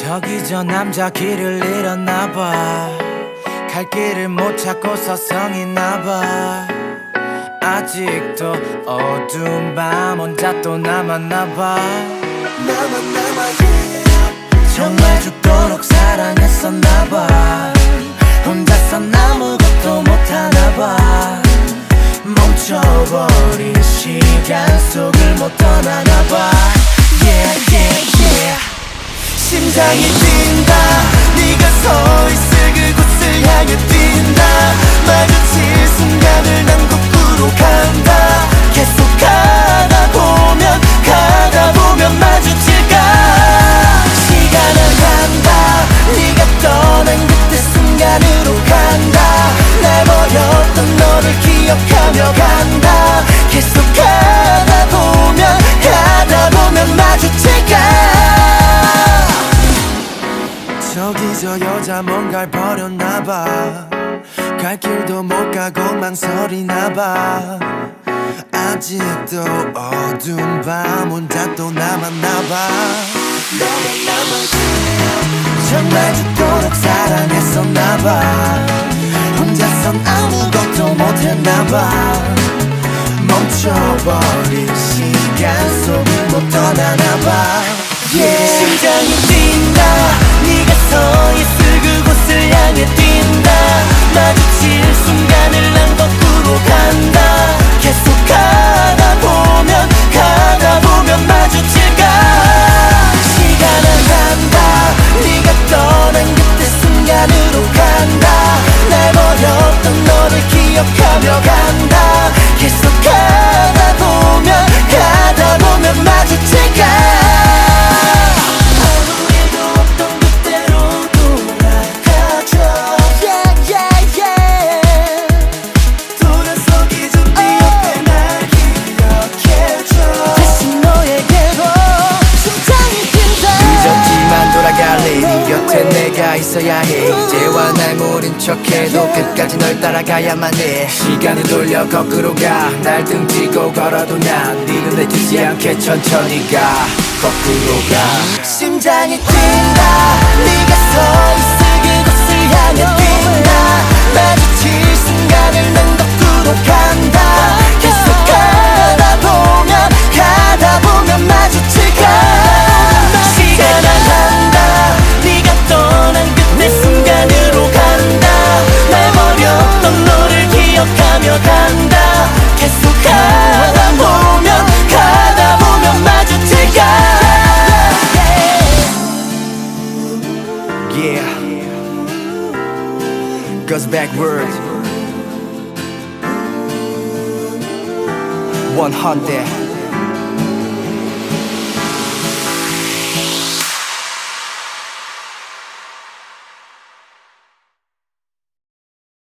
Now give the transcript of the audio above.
저기 저 남자 길을 잃었나봐. 갈 길을 못 찾고 서성이나봐. 아직도 어두운 밤 혼자 또 남았나봐. 정말 죽도록 사랑했었나봐. 혼자선 아무것도 못하나봐. 멈춰버린 시간 속을 못 떠나나봐. Yeah, yeah, yeah. 심장이 뛴다. 네가 서있을 그곳을 향해 뛴다. 마주칠 순간을 난 거꾸로 간다. 계속 가다 보면 마주칠까. 시간은 간다. 네가 떠난 그때 순간으로 간다. 날 버렸던 너를 기억하며 간다. 계속 가다 보면 마주칠까. 저기 저 여자 뭔가를 버렸나봐. 갈 길도 못 가고 망설이나봐. 아직도 어두운 밤 혼자 또 남았나봐. 정말 죽도록 사랑했었나봐. 혼자선 아무것도 못했나봐. 멈춰버린 시간 속을 못 떠나나봐. Yeah. 심장이 뛴다. 네가 서있을 그곳을 향해 뛴다. 마주칠 순간을 난 거꾸로 간다. 계속 가다 보면 마주칠까. 시간은 간다. 네가 떠난 그때 순간으로 간다. 날 버렸던 너를 기억하며 간다. 계속 가다 보면 마주칠까. 내가 있어야 해. 이제와 날 모른 척해도 끝까지 널 따라가야만 해. 시간을 돌려 거꾸로 가. 날 등지고 걸어도 난 네 눈에 띄지 않게 천천히 가. 거꾸로 가. 심장이 뛴다. 네가 서있을 그곳을 향해 뛴다. 마주칠 순간을 난 거꾸로 간다. 계속 가다 보면 마주칠까. 시간은 간다. 네가 떠난 그때 순간으로 간다. 날 버렸던 너를 기억하며 간다. 계속 가다 보면 마주칠까. Yeah, goes backward 100